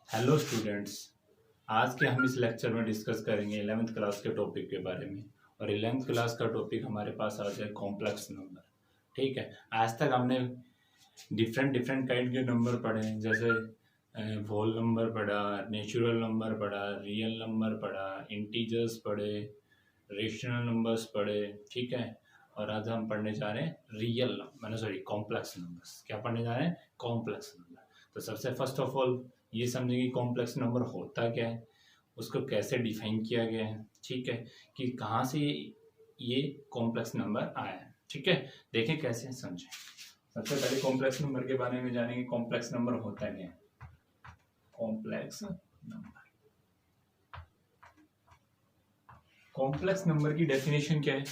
Hello students. आज के हम इस लेक्चर में डिस्कस करेंगे 11th क्लास के टॉपिक के बारे में। और 11th क्लास का टॉपिक हमारे पास आ जाए कॉम्प्लेक्स नंबर। ठीक है, आज तक हमने डिफरेंट डिफरेंट काइंड के नंबर पढ़े हैं, जैसे होल नंबर पढ़ा, नेचुरल नंबर पढ़ा, रियल नंबर पढ़ा, इंटीजर्स पढ़े, रेशनल नंबर्स पढ़े। ठीक है, और आज हम पढ़ने जा रहे हैं कॉम्प्लेक्स नंबर्स। क्या पढ़ने जा रहे हैं? Complex number. तो सबसे फर्स्ट ऑफ ऑल ये समझें कि कॉम्प्लेक्स नंबर होता क्या है, उसको कैसे डिफाइन किया गया है। ठीक है, कि कहाँ से ये कॉम्प्लेक्स नंबर आया है। ठीक है, देखें कैसे समझें। सबसे पहले कॉम्प्लेक्स नंबर के बारे में जानेंगे। कॉम्प्लेक्स नंबर होता क्या है? कॉम्प्लेक्स नंबर, कॉम्प्लेक्स नंबर की डेफिनेशन क्या है?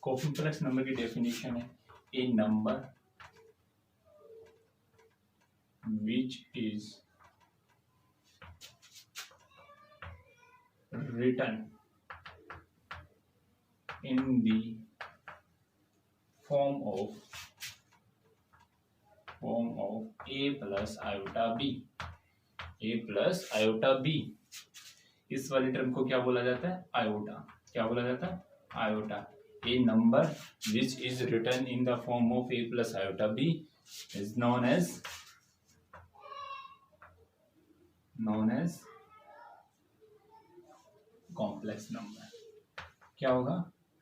कॉम्प्लेक्स नंबर की डेफिनेशन है a number which is written in the form of a plus iota b, a plus iota b। इस वाले टर्म को क्या बोला जाता है? आयोटा। क्या बोला जाता है? Iota. A number which is written in the form of a plus iota b is known as complex number. क्या होगा?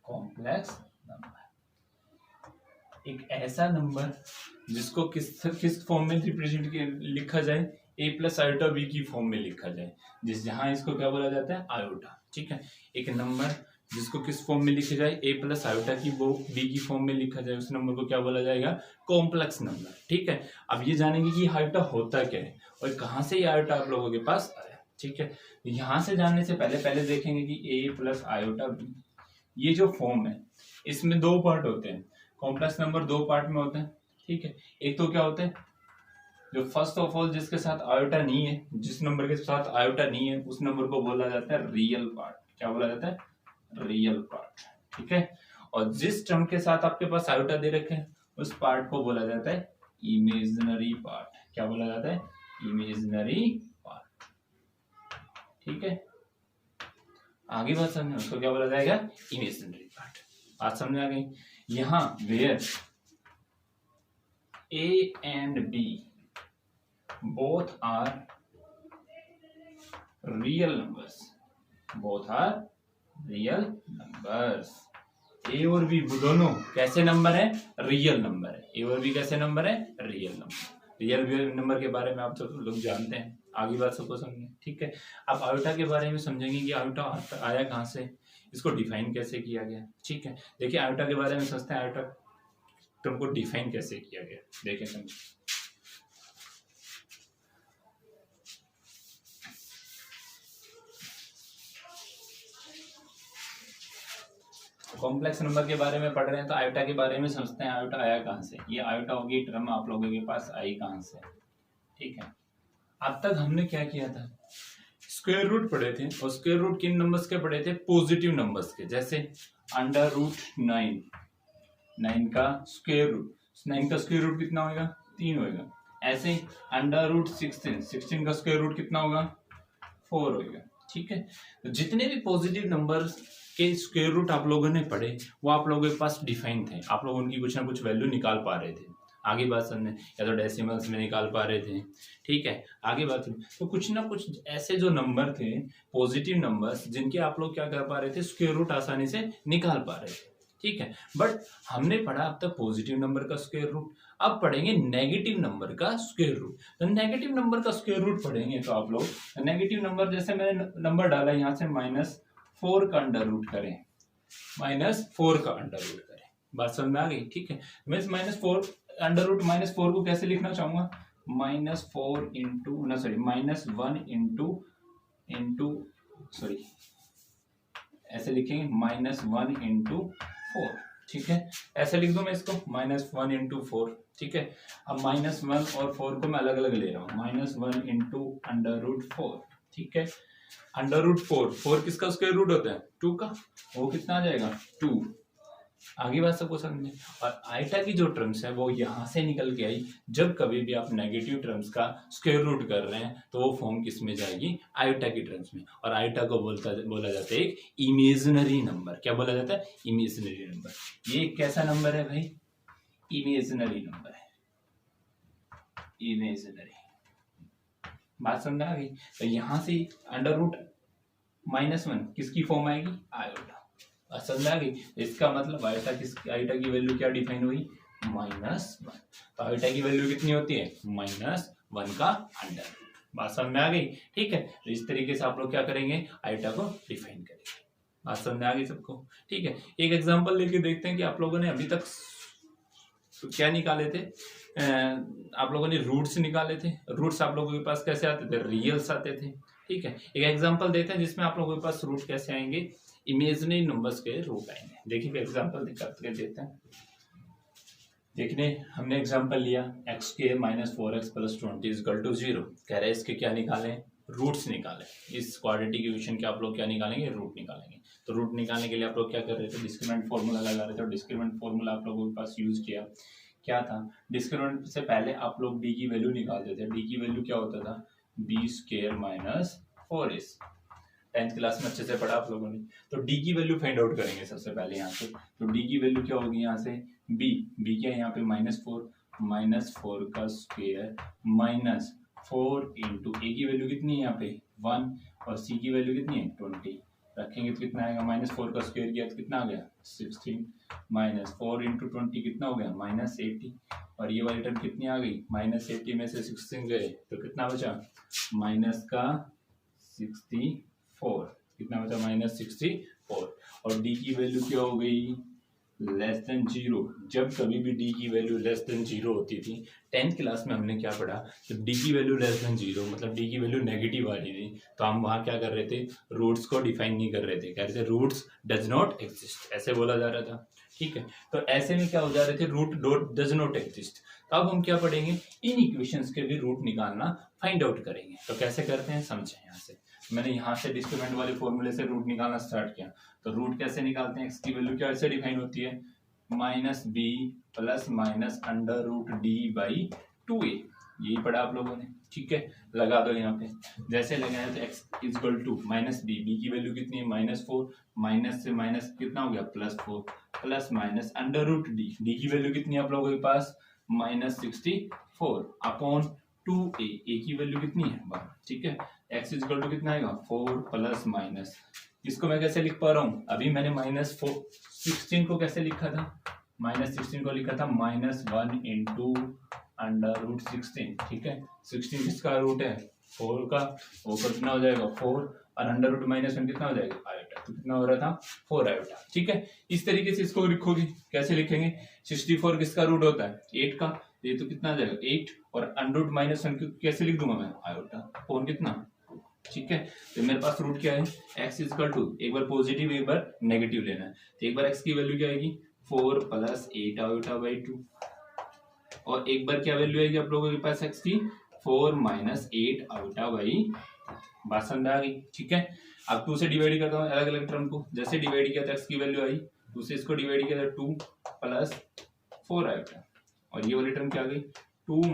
कॉम्प्लेक्स नंबर एक ऐसा नंबर जिसको किस फॉर्म में रिप्रेजेंट लिखा जाए? a प्लस आयोटा बी की फॉर्म में लिखा जाए, जहां इसको क्या बोला जाता है? आयोटा। ठीक है, एक नंबर जिसको किस फॉर्म में लिखा जाए? a प्लस आयोटा की वो b की फॉर्म में लिखा जाए, उस नंबर को क्या बोला जाएगा? Complex number. ठीक है, अब ये जानेंगे कि आयोटा होता क्या है और कहाँ से ये आयोटा आप लोगों के पास आया। ठीक है, यहां से जानने से पहले देखेंगे कि a प्लस आयोटा बी, ये जो फॉर्म है इसमें दो पार्ट होते हैं। कॉम्प्लेक्स नंबर दो पार्ट में होते हैं। ठीक है, एक तो क्या होता है, जो फर्स्ट ऑफ ऑल जिसके साथ आयोटा नहीं है, जिस नंबर के साथ आयोटा नहीं है उस नंबर को बोला जाता है रियल पार्ट। क्या बोला जाता है? Real part. ठीक है, और जिस टर्म के साथ आपके पास आयोटा दे रखे हैं उस पार्ट को बोला जाता है इमेजिनरी पार्ट। क्या बोला जाता है? Imaginary part. ठीक है, आगे बात समझे, उसको क्या बोला जाएगा? Imaginary part. बात समझ आ गई? यहां where a and b both are real numbers, both are real numbers। a और b दोनों कैसे नंबर है? रियल नंबर है। a और b कैसे नंबर है? Real number. रियल नंबर के बारे में आप सब लोग जानते हैं, आगे बात सबको समझे। ठीक है, अब आयोटा के बारे में समझेंगे कि आयोटा आया कहाँ से, इसको डिफाइन कैसे किया गया। ठीक है, देखिए आयोटा के बारे में समझते हैं। आयोटा टर्म को डिफाइन कैसे किया गया, देखें समझे। कॉम्प्लेक्स नंबर के बारे में पढ़ रहे हैं तो आयोटा के बारे में समझते हैं। आयोटा आया कहाँ से? ये आयोटा होगी टर्म आप लोगों के पास आई कहाँ से? ठीक है, अब तक हमने क्या किया था? स्क्वायर रूट पढ़े थे, और स्क्वायर रूट किन नंबर्स के पढ़े थे? पॉजिटिव नंबर्स के। जैसे अंडर रूट 9 का स्क्वायर रूट, 9 का स्क्वायर रूट कितना होगा? 3 होगा। ऐसे ही अंडर रूट 16 का स्क्वायर रूट कितना होगा? 4 होगा। ठीक है, तो जितने भी पॉजिटिव नंबर्स के स्क्वायर रूट आप लोगों ने पढ़े वो आप लोगों के पास डिफाइन थे। आप लोग उनकी कुछ ना कुछ वैल्यू निकाल पा रहे थे। आगे बात समझे, या तो डेसिमल्स में निकाल पा रहे थे। ठीक है, आगे बात समझे, तो कुछ ना कुछ ऐसे जो नंबर थे पॉजिटिव नंबर्स जिनके आप लोग क्या कर पा रहे थे? स्क्वायर रूट आसानी से निकाल पा रहे थे। ठीक है, बट हमने पढ़ा अब तक पॉजिटिव नंबर का स्क्वायर रूट, अब पढ़ेंगे नेगेटिव नंबर का स्क्वायर रूट। तो नेगेटिव नंबर का स्क्वायर रूट पढ़ेंगे तो आप लोग नेगेटिव नंबर, जैसे मैंने नंबर डाला यहाँ से -4 का अंडर रूट करें, -4 का अंडर रूट करें। बात समझ में आ गई? ठीक है, मैं -4 अंडर रूट -4 को कैसे लिखना चाहूंगा? -4 इंटू -1 इंटू ऐसे लिखेंगे -1 इंटू 4। ठीक है, ऐसे लिख दूं मैं इसको -1 इंटू 4। ठीक है, अब -1 और 4 को मैं अलग अलग ले रहा हूँ। -1 इंटू अंडर रूट 4। ठीक है, अंडर रूट 4 किसका स्क्वायर रूट होता है? 2 का। वो कितना आ जाएगा? 2। आगे बात सबको समझ में। और आइटा की जो टर्म्स है वो यहाँ से निकल के आई। जब कभी भी आप नेगेटिव टर्म्स का स्क्वायर रूट कर रहे हैं तो वो फॉर्म किस में जाएगी, आइटा की टर्म्स में। और आइटा को बोला जाता है एक इमेजिनरी नंबर। क्या बोला जाता है, इमेजिनरी नंबर। ये कैसा नंबर है भाई, इमेजिनरी नंबर है, इमेजिनरी। बात समझ आ गई। तो यहाँ से अंडर रूट -1 किसकी फॉर्म आएगी, आयोटा। समझ आ गई। इसका मतलब आइटा की वैल्यू क्या डिफाइन हुई, -1। तो आइटा की वैल्यू कितनी होती है, -1 का अंडर रूट। बात समझ में आ गई, ठीक है। तो इस तरीके से आप लोग क्या करेंगे, आइटा को डिफाइन करेंगे। बात समझ में आ गई सबको, ठीक है। एक एग्जांपल लेके देखते हैं कि आप लोगों ने अभी तक क्या निकाले थे, आप लोगों ने रूट्स निकाले थे। रूट्स आप लोगों के पास कैसे आते थे, रियल्स आते थे, ठीक है। एक एग्जांपल देते हैं जिसमें आप लोगों के पास रूट कैसे आएंगे, इमेजिनरी नंबर्स के रूट आएंगे। देखिए एग्जांपल करके देते हैं। देखने हमने एग्जांपल लिया x² - 4x + 20 = 0। कह रहे हैं इसके क्या निकालें, रूट्स निकालें। इस क्वाड्रेटिक इक्वेशन के आप लोग क्या निकालेंगे, रूट निकालेंगे। तो रूट निकालने के लिए आप लोग क्या कर रहे थे, डिस्क्रिमिनेंट फॉर्मूला लगा रहे थे। और डिस्क्रिमिनेंट फॉर्मूला आप लोगों के पास यूज किया, क्या था, डिस्क्रिमिनेंट से पहले आप लोग d की वैल्यू निकालते थे। d की वैल्यू क्या होता था, b² - 4ac। 10th क्लास में अच्छे से पढ़ा आप लोगों ने। तो d की वैल्यू फाइंड आउट करेंगे सबसे पहले यहाँ से। तो d की वैल्यू क्या होगी यहाँ से, b क्या है यहाँ पे -4 का स्क्वायर -4 इंटू a की वैल्यू कितनी है यहाँ पे 1 और c की वैल्यू कितनी है 20 रखेंगे तो कितना आएगा, -4 का स्क्वायर किया तो कितना आ गया 16 -4 इंटू 20 कितना हो गया -80। और ये वाली टर्म कितनी आ गई, -80 में से 16 गए तो कितना बचा -64। कितना बचा -64। और d की वैल्यू क्या हो गई, <0। जब कभी भी d की वैल्यू <0 होती थी, 10th क्लास में हमने क्या पढ़ा, जब d की वैल्यू <0 मतलब d की वैल्यू नेगेटिव आ रही थी तो हम वहाँ क्या कर रहे थे, रूट्स को डिफाइन नहीं कर रहे थे, कह रहे थे रूट्स डज नॉट एग्जिस्ट, ऐसे बोला जा रहा था, ठीक है। तो ऐसे में क्या हो जा रहे थे, रूट डज नॉट एग्जिस्ट। तो अब हम क्या पढ़ेंगे, इन इक्वेशंस के भी रूट निकालना फाइंड आउट करेंगे। तो कैसे करते हैं समझे। यहाँ से मैंने यहाँ से डिस्क्रिमिनेंट वाले फॉर्मूले से रूट निकालना स्टार्ट किया। तो रूट कैसे निकालते हैं, x की वैल्यू क्या ऐसे डिफाइन होती है, -b ± √d/2a। यही पढ़ा आप लोगों ने, ठीक है। लगा दो यहाँ पे, जैसे लगाया तो x = -b की वैल्यू कितनी है -4, माइनस से माइनस कितना हो गया +4 ± √d की वैल्यू कितनी है आप लोगों के पास -64 अपॉन 2a। a की वैल्यू कितनी है 1, ठीक है। x = कितना आएगा 4 ± इसको मैं कैसे लिख पा रहा हूँ, अभी मैंने -16 को कैसे लिखा था, -16 को लिखा था -1 इंटू √16, ठीक है। 16 किसका रूट है 4 का, वो कितना हो जाएगा 4 और √-1 कितना हो जाएगा आयोटा, तो कितना हो रहा था 4 आयोटा, ठीक है। इस तरीके से इसको लिखोगे, कैसे लिखेंगे, 64 किसका रूट होता है 8 का, ये तो कितना आ जाएगा 8 और √-1 को कैसे लिख दूंगा मैं आयोटा, फोन कितना, ठीक है। तो मेरे पास रूट क्या है, x = एक बार पॉजिटिव एक बार नेगेटिव लेना है। तो एक बार x की वैल्यू क्या आएगी 4 + 8 आयोटा/2 और एक बार क्या वैल्यू आएगी आप लोगों के पास x की 4 - 8 आयोटा/, बात समझ आ गई, ठीक है। अब 2 से डिवाइड करता हूँ अलग अलग टर्म को, जैसे डिवाइड किया था x की वैल्यू आई, 2 से इसको डिवाइड किया था 2 + 4 आयोटा और ये वाली टर्म क्या आ गई 2 -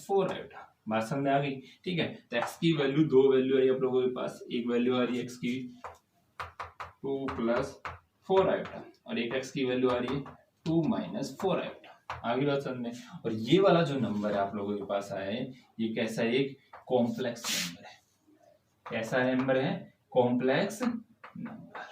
4 आयोटा, बात समझ में आ गई, ठीक है। तो x की वैल्यू, दो वैल्यू आई आप लोगों के पास, एक वैल्यू आ रही है x की 2 + 4 आयोटा और एक x की वैल्यू आ रही है 2 - 4 आयोटा, आगे बात समझ में। और ये वाला जो नंबर है आप लोगों के पास आया है, ये कैसा है, एक कॉम्प्लेक्स नंबर है। कैसा नंबर है, कॉम्प्लेक्स नंबर।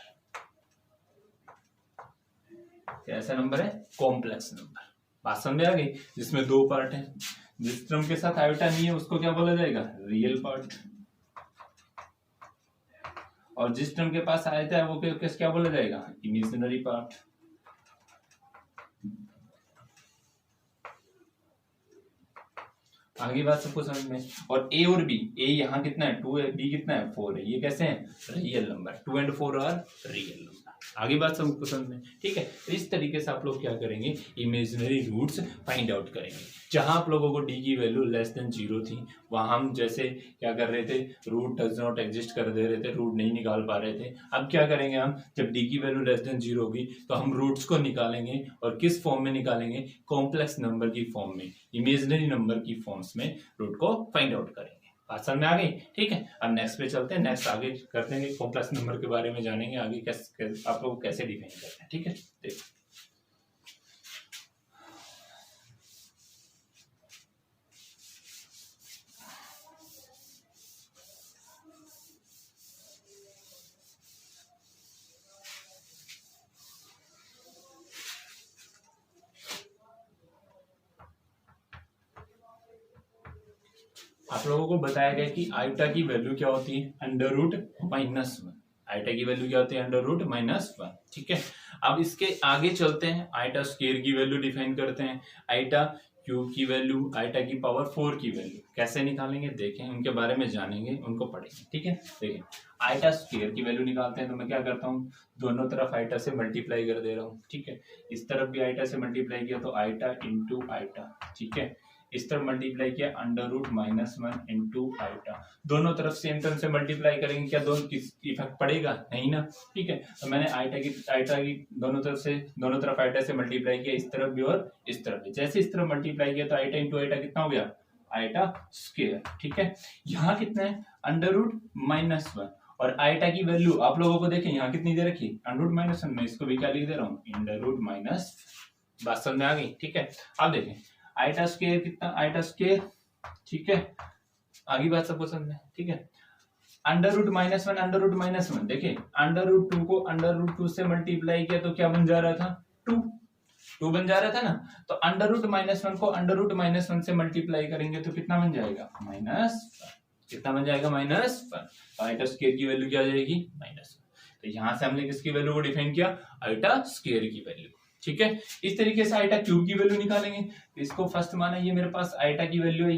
कैसा नंबर है, कॉम्प्लेक्स नंबर, बात समझ में आ गई। जिसमें दो पार्ट है, जिस टर्म के साथ आयोटा नहीं है उसको क्या बोला जाएगा, रियल पार्ट, और जिस टर्म के पास आयोटा है वो क्या बोला जाएगा, इमेजिनरी पार्ट। आगे बात सबको समझ में। और a और b, a यहाँ कितना है 2 है, b कितना है 4 है, ये कैसे हैं रियल नंबर, 2 और 4 आर रियल नंबर। आगे बात सबको समझ में, ठीक है। तो इस तरीके से आप लोग क्या करेंगे, इमेजिनरी रूट्स फाइंड आउट करेंगे। जहां आप लोगों को डी की वैल्यू लेस देन 0 थी, वहां हम जैसे क्या कर रहे थे, रूट डज नॉट एग्जिस्ट कर दे रहे थे, रूट नहीं निकाल पा रहे थे। अब क्या करेंगे हम, जब डी की वैल्यू लेस देन 0 होगी तो हम रूट्स को निकालेंगे, और किस फॉर्म में निकालेंगे, कॉम्प्लेक्स नंबर की फॉर्म में, इमेजिनरी नंबर की फॉर्म्स में रूट को फाइंड आउट करेंगे। बात समझ में आ गई, ठीक है। अब नेक्स्ट पे चलते हैं, नेक्स्ट आगे करते हैं, कॉम्प्लेक्स नंबर के बारे में जानेंगे आगे, कैसे आप लोग कैसे डिफाइन करते हैं, ठीक है। देखो आप लोगों को बताया गया कि आयोटा की वैल्यू क्या होती है, अंडर रूट -1। आयोटा की वैल्यू क्या होती है, अंडर रूट -1, ठीक है। अब इसके आगे चलते हैं, आयोटा स्क्वायर की वैल्यू डिफाइन करते हैं, आयोटा क्यूब की वैल्यू, आयोटा की पावर 4 की वैल्यू कैसे निकालेंगे, देखें, उनके बारे में जानेंगे, उनको पढ़ेंगे, ठीक है। देखिए आयोटा स्क्वायर की वैल्यू निकालते हैं, तो मैं क्या करता हूँ, दोनों तरफ आयोटा से मल्टीप्लाई कर दे रहा हूँ, ठीक है। इस तरफ भी आयोटा से मल्टीप्लाई किया तो आयोटा इंटू आयोटा, ठीक है। इस तरफ मल्टीप्लाई किया अंडर रूट -1 इंटू आयोटा, दोनों तरफ सेम टर्म से मल्टीप्लाई करेंगे, क्या दोनों किस इफेक्ट पड़ेगा, नहीं ना, ठीक है। तो मैंने आयोटा की दोनों तरफ आयोटा से मल्टीप्लाई किया, इस तरफ भी और इस तरफ भी। जैसे इस तरफ मल्टीप्लाई किया तो आयोटा इंटू आयोटा कितना हो गया, आयोटा स्क्वायर, ठीक है। यहाँ कितना है, अंडर रूट -1, और आयोटा की वैल्यू आप लोगों को देखें यहाँ कितनी दे रखी, अंडर रूट -1, मैं इसको भी क्या लिख दे रहा हूँ, अंडर रूट माइनस। बात समझ में आ गई, ठीक है। अब देखें आयोटा स्क्वायर कितना, आयोटा स्क्वायर, ठीक है। आगे बात सबको समझ में, ठीक है। अंडर रूट -1, अंडर रूट -1, देखिए अंडर रूट 2 को अंडर रूट 2 से मल्टीप्लाई किया तो क्या बन जा रहा था, 2 बन जा रहा था ना। तो अंडर रूट -1 को अंडर रूट -1 से मल्टीप्लाई करेंगे तो कितना बन जाएगा, -1, कितना बन जाएगा, -1। तो आयोटा स्क्वायर की वैल्यू क्या आ जाएगी, -1। तो यहां से हमने किसकी वैल्यू को डिफाइन किया, आयोटा स्क्वायर की वैल्यू, ठीक है। इस तरीके से आयोटा क्यूब की वैल्यू निकालेंगे, इसको फर्स्ट माना, ये मेरे पास आयोटा की वैल्यू है,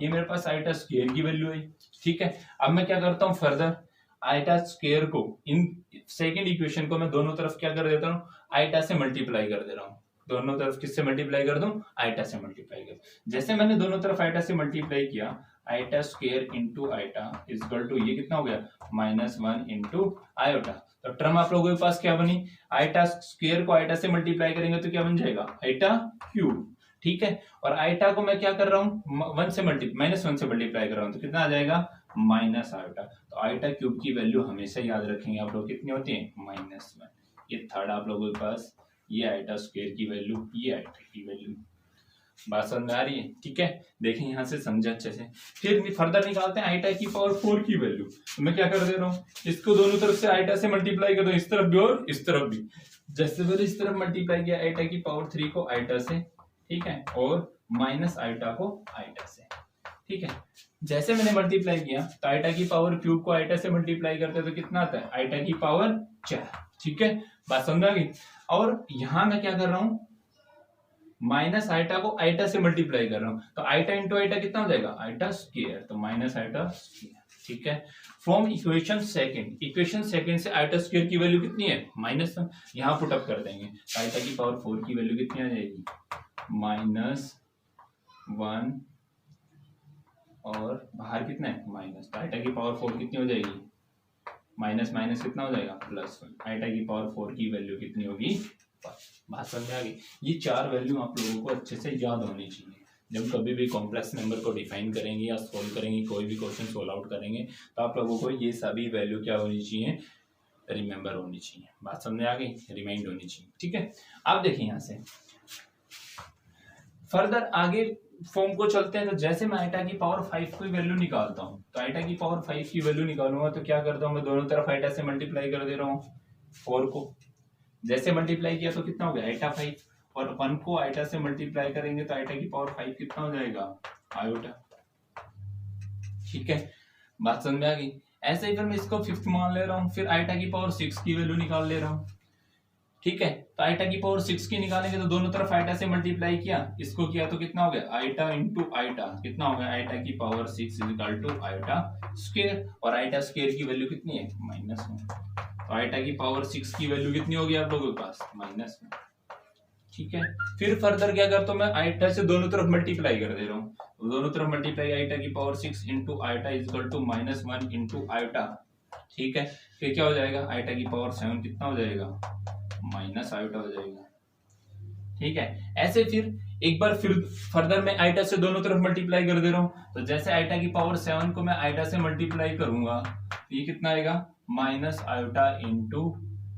ये मेरे पास आयोटा स्क्वायर की वैल्यू है, ठीक है। अब मैं क्या करता हूँ, फर्दर आयोटा स्क्वायर को, इन सेकंड इक्वेशन को मैं दोनों तरफ क्या कर देता हूँ, आयोटा से मल्टीप्लाई कर दे रहा हूँ। दोनों तरफ किससे मल्टीप्लाई कर दूं, आयोटा से मल्टीप्लाई कर। जैसे मैंने दोनों तरफ आयोटा से मल्टीप्लाई किया, iota square into iota equal to, ये कितना हो गया, -1 इंटू आयोटा। तो टर्म आप लोगों के पास क्या बनी, आयोटा स्क्वायर को आयोटा से मल्टीप्लाई करेंगे तो क्या बन जाएगा, आयोटा क्यूब, ठीक है। और आयोटा को मैं क्या कर रहा हूँ, -1 से मल्टीप्लाई कर रहा हूँ, तो कितना आ जाएगा, माइनस आयोटा। तो आयोटा क्यूब की वैल्यू हमेशा याद रखेंगे आप लोग, कितनी होती है, -1। ये थर्ड आप लोगों के पास, ये आयोटा स्क्वायर की वैल्यू, ये आयोटा की वैल्यू। बात समझ में आ रही है, ठीक है। देखें यहाँ से समझा अच्छे से। फिर फर्दर निकालते हैं आयोटा की पावर 4 की वैल्यू। तो मैं क्या कर दे रहा हूँ, इसको दोनों तरफ से आयोटा से मल्टीप्लाई कर दो, इस तरफ भी और इस तरफ भी। जैसे मैंने इस तरफ मल्टीप्लाई किया आयोटा की पावर 3 को आयोटा से, ठीक है, और माइनस आयोटा को आयोटा से, ठीक है। जैसे मैंने मल्टीप्लाई किया तो आयोटा की पावर क्यूब को आयोटा से मल्टीप्लाई करते हैं तो कितना आता है, आयोटा की पावर 4, ठीक है। बात समझ आ गई। और यहां मैं क्या कर रहा हूं, माइनस आयोटा को आयोटा से मल्टीप्लाई कर रहा हूं, तो आयोटा इंटू आयोटा कितना हो जाएगा, आयोटा स्क्वायर, तो माइनस आयोटा स्क्वायर, ठीक है। फ्रॉम इक्वेशन सेकंड से आयोटा स्क्वायर की वैल्यू कितनी है, -1, यहां पुट अप कर देंगे। आयोटा की पावर 4 की वैल्यू कितनी आ जाएगी, -1, और बाहर कितना है, माइनस। तो आयोटा की पावर 4 कितनी हो जाएगी, माइनस माइनस कितना हो जाएगा, +1। आयोटा की पावर 4 की वैल्यू कितनी होगी, बात समझ में आ गई। ये 4 वैल्यू आप लोगों को अच्छे से याद होनी चाहिए। जब कभी भी कॉम्प्लेक्स नंबर को डिफाइन करेंगे या सोल्व करेंगे, कोई भी क्वेश्चन सोल्व आउट करेंगे, तो आप लोगों को ये सभी वैल्यू क्या होनी चाहिए, रिमेंबर होनी चाहिए। बात समझ में आ गई, रिमाइंड होनी चाहिए, ठीक है। अब देखिए यहाँ से फर्दर आगे फॉर्म को चलते हैं। तो जैसे मैं आयोटा की पावर 5 की वैल्यू निकालता हूँ, तो आयोटा की पावर 5 की वैल्यू निकालूंगा तो क्या करता हूँ, मैं दोनों तरफ आयोटा से मल्टीप्लाई कर दे रहा हूँ 4 को। जैसे मल्टीप्लाई किया तो कितना हो गया, आयोटा 5, और 1 को आयोटा से मल्टीप्लाई करेंगे तो आयोटा की पावर 5 कितना हो जाएगा, आयोटा, ठीक है। बात समझ में आ गई। ऐसे ही फिर मैं इसको 5th मान ले रहा हूँ, फिर आयोटा की पावर 6 की वैल्यू निकाल ले रहा हूँ, ठीक है। तो आयोटा की पावर 6 की निकालेंगे तो दोनों तरफ आयोटा से मल्टीप्लाई किया, इसको किया तो कितना हो गया, आयोटा इंटू आयोटा, कितना हो गया, आयोटा की power 6 equal to iota square, और आयोटा स्क्वायर की वैल्यू कितनी है, -1। तो आईटा की पावर 6 की वैल्यू कितनी होगी आप लोगों के पास, माइनस में। ठीक है, फिर फर्दर क्या करता हूं मैं, आईटा से दोनों तरफ मल्टीप्लाई कर दे रहा हूँ, दोनों तरफ मल्टीप्लाई, आईटा की power 6 into iota is equal to -1 into iota. ठीक है, फिर क्या हो जाएगा, आईटा की पावर 7 कितना हो जाएगा, माइनस आईटा हो जाएगा। ठीक है, ऐसे फिर एक बार फिर फर्दर मैं आईटा से दोनों तरफ मल्टीप्लाई कर दे रहा हूं, तो जैसे आईटा की पावर 7 को मैं आईटा से मल्टीप्लाई करूंगा तो ये कितना आएगा, माइनस आयोटा इंटू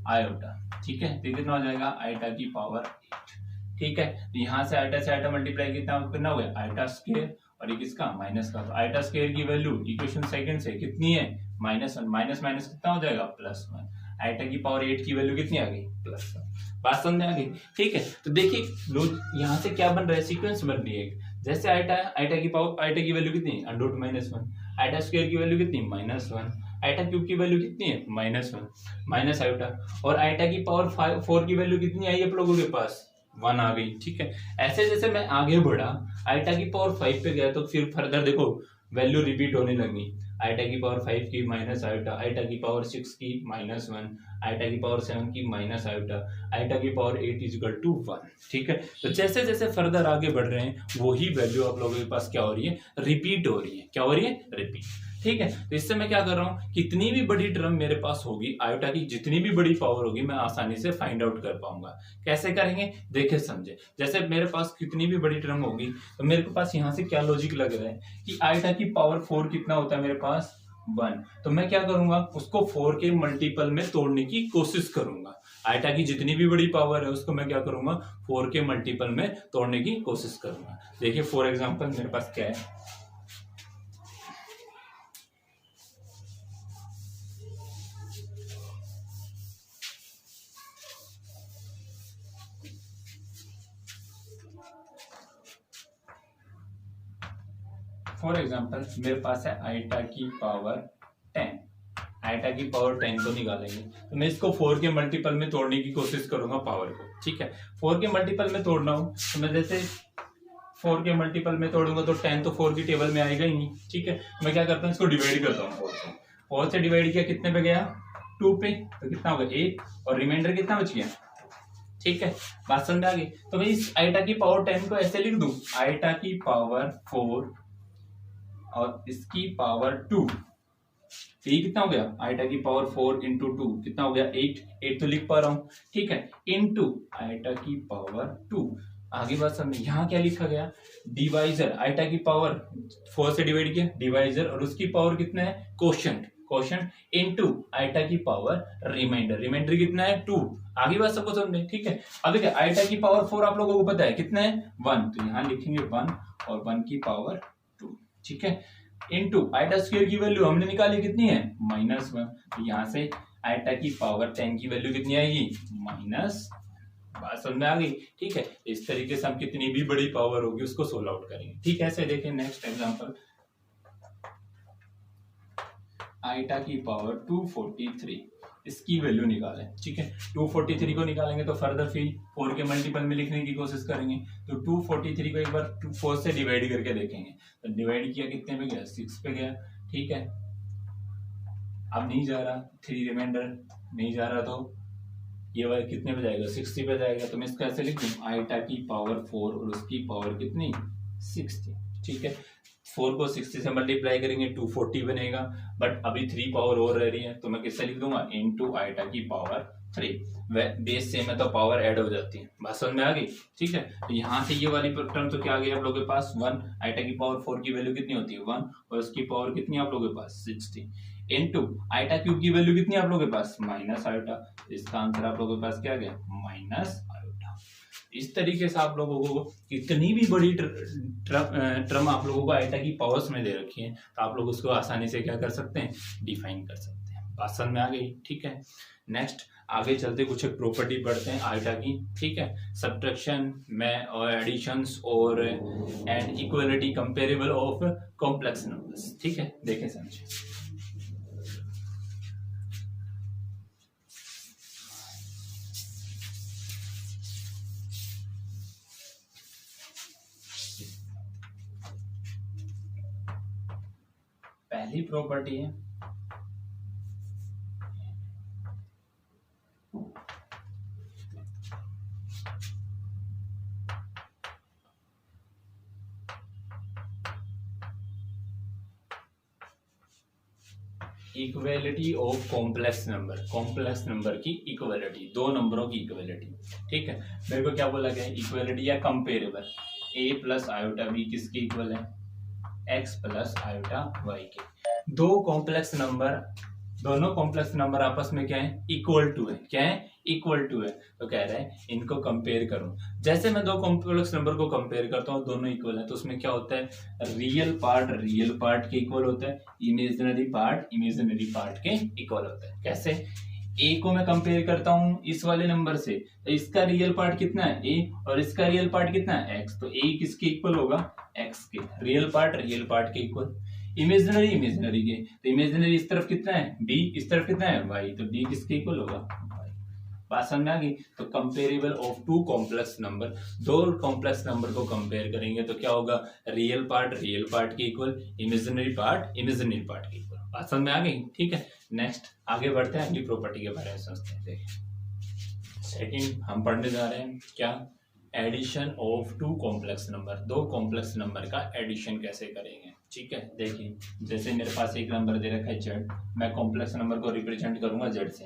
आयोटा। ठीक है, तो कितना हो जाएगा, आईटा की पावर 8। ठीक है, तो यहां से आईटा मल्टीप्लाई कितना करना हुआ, आईटा स्क्वायर, और ये किसका, माइनस का। तो आईटा स्क्वायर की वैल्यू इक्वेशन सेकंड से कितनी है, -1, माइनस माइनस कितना हो जाएगा, +1। आईटा की पावर 8 की वैल्यू कितनी आ गई, +1। बात समझ में आ गई। ठीक है, तो देखिए लोग यहाँ से क्या बन रहा है, सीक्वेंस बन रही है। जैसे आईटा की पावर, आईटा की वैल्यू कितनी है, √-1, आईटा स्क्वायर की वैल्यू कितनी, -1, आईटा क्यूब की वैल्यू कितनी है, -1, माइनस आयोटा, और आईटा की पावर 4 की वैल्यू कितनी आई आप लोगों के पास, 1 आ गई। ठीक है, ऐसे जैसे मैं आगे बढ़ा, आईटा की पावर 5 पे गया, तो फिर फर्दर देखो वैल्यू रिपीट होने लगी, आईटा की पावर 5 की माइनस आयोटा, आईटा की पावर 6 की -1, आईटा की पावर 7 की माइनस आयोटा, आईटा की पावर 8 इज इक्वल टू 1। ठीक है, तो जैसे जैसे फर्दर आगे बढ़ रहे हैं वही वैल्यू आप लोगों के पास क्या हो रही है, रिपीट हो रही है। क्या हो रही है, रिपीट। ठीक है, तो इससे मैं क्या कर रहा हूं, कितनी भी बड़ी टर्म मेरे पास होगी, आयोटा की जितनी भी बड़ी पावर होगी मैं आसानी से फाइंड आउट कर पाऊंगा। कैसे करेंगे, देखे समझे। जैसे मेरे पास कितनी भी बड़ी टर्म होगी तो मेरे पास यहाँ से क्या लॉजिक लग रहा है कि आयोटा की पावर 4 कितना होता है मेरे पास, 1। तो मैं क्या करूंगा, उसको 4 के मल्टीपल में तोड़ने की कोशिश करूंगा। आईटा की जितनी भी बड़ी पावर है उसको मैं क्या करूंगा, 4 के मल्टीपल में तोड़ने की कोशिश करूंगा। देखिए फॉर एग्जांपल मेरे पास क्या है, फॉर एग्जांपल मेरे पास है आईटा की पावर 10, आईटा की पावर 10 को निकालेंगे तो मैं इसको 4 के मल्टीपल में तोड़ने की कोशिश करूंगा पावर को। ठीक है, 4 के मल्टीपल में तोड़ना हो तो मैं जैसे 4 के मल्टीपल में तोड़ूंगा तो 10 तो 4 की टेबल में आएगा ही नहीं। ठीक है, मैं क्या करता हूँ, इसको डिवाइड करता हूँ 4 से। 4 से डिवाइड किया कितने पे गया, 2 पे, तो कितना होगा 1, और रिमाइंडर कितना बच गया। ठीक है, बात समझ आ गई। तो मैं इस आईटा की पावर 10 को ऐसे लिख दूं, आईटा की पावर 4 और इसकी पावर 2, तो ये कितना हो गया, आईटा की पावर 4 इंटू 2 कितना हो गया, 8 तो लिख पा रहा हूं। ठीक है, इंटू आईटा की पावर 2, आगे बात समझ। यहाँ क्या लिखा गया, डिवाइजर, आईटा की पावर 4 से डिवाइड किया डिवाइजर, और उसकी पावर कितना है, क्वोशंट, क्वोशंट इंटू आईटा की पावर रिमाइंडर, रिमाइंडर कितना है 2। आगे बात सबको समझे। ठीक है, अब देखिए आईटा की पावर 4 आप लोगों को पता है कितना है, 1, तो यहाँ लिखेंगे 1 और 1 की पावर 2। ठीक है, इनटू आईटा स्क्वायर की वैल्यू हमने निकाली कितनी है, -1, तो यहाँ से आईटा की पावर 10 की वैल्यू कितनी आएगी, -, बात समझ में आ गई। ठीक है, इस तरीके से हम कितनी भी बड़ी पावर होगी उसको सोल्व आउट करेंगे। ठीक है, ऐसे देखें नेक्स्ट एग्जांपल, आईटा की पावर 243, इसकी वैल्यू निकालें। ठीक है, 243 को निकालेंगे तो फर्दर फिर 4 के मल्टीपल में लिखने की कोशिश करेंगे, तो 243 को एक बार 4 से डिवाइड करके देखेंगे, तो डिवाइड किया कितने पे गया, 6 पे गया। ठीक है, अब नहीं जा रहा, 3 रिमाइंडर नहीं जा रहा, तो ये वाला कितने पे जाएगा, 60 पे जाएगा। तो मैं इसको ऐसे लिख दूं, आईटा की पावर 4 और उसकी पावर कितनी, 60। ठीक है, 4 को 60 से मल्टीप्लाई करेंगे 240 बनेगा, बट अभी 3 पावर और रह रही है तो मैं किससे लिख दूंगा, इनटू आईटा की पावर 3। बेस सेम है तो पावर ऐड हो जाती है, बात समझ में आ गई। ठीक है, तो यहाँ से ये वाली टर्म तो क्या आ गई आप लोगों के पास 1, आईटा की पावर 4 की वैल्यू कितनी होती है 1, और उसकी पावर कितनी आप लोगों के पास 60, इनटू आईटा क्यूब की वैल्यू कितनी आप लोगों के पास माइनस आयोटा, इसका आंसर आप लोगों के पास क्या आ गया, माइनस आयोटा। इस तरीके से आप लोगों को कितनी भी बड़ी टर्म आप लोगों को आईटा की पावर्स में दे रखी है तो आप लोग उसको आसानी से क्या कर सकते हैं, डिफाइन कर सकते हैं। बात समझ में आ गई। ठीक है, नेक्स्ट आगे चलते कुछ एक प्रॉपर्टी पढ़ते हैं आईटा की। ठीक है, सब्ट्रैक्शन में और एडिशंस और and equality comparable of complex numbers. ठीक है, देखें समझे। पहली प्रॉपर्टी है इक्वेलिटी ऑफ कॉम्प्लेक्स नंबर की इक्वेलिटी, दो नंबरों की इक्वेलिटी। ठीक है, मेरे को क्या बोला गया है, इक्वेलिटी या कंपेरेबल। ए प्लस आयोटा बी किसके इक्वल है, एक्स प्लस आयोटा वाई के। दो कॉम्प्लेक्स नंबर, दोनों कॉम्प्लेक्स नंबर आपस में क्या है, इक्वल टू है। क्या है, इक्वल टू है। तो कह रहा है इनको कंपेयर करो। जैसे मैं दो कॉम्प्लेक्स नंबर को कंपेयर करता हूँ, दोनों इक्वल है, तो उसमें क्या होता है, रियल पार्ट के इक्वल होता है, इमेजिनरी पार्ट के इक्वल होता है। कैसे, ए को मैं कंपेयर करता हूँ इस वाले नंबर से, तो इसका रियल पार्ट कितना है ए, और इसका रियल पार्ट कितना है एक्स, तो ए किसके इक्वल होगा, एक्स के। रियल पार्ट के इक्वल। इमेजिनरी के, तो इमेजिनरी इस तरफ कितना है बी, इस तरफ कितना है वाई, तो बी किसके इक्वल होगा, वाई। बात समझ में आ गई। तो comparable of two complex number, दो कॉम्प्लेक्स नंबर को कंपेयर करेंगे तो क्या होगा, रियल पार्ट के इक्वल, इमेजिनरी पार्ट के इक्वल। बात समझ में आ गई। ठीक है, नेक्स्ट आगे बढ़ते हैं, अगली प्रॉपर्टी के बारे में समझते हैं। देखिए सेकंड हम पढ़ने जा रहे हैं क्या, addition of two complex number, दो कॉम्प्लेक्स नंबर का एडिशन कैसे करेंगे। ठीक है, देखिए जैसे मेरे पास एक नंबर दे रखा है जेड, मैं कॉम्प्लेक्स नंबर को रिप्रेजेंट करूंगा जेड से।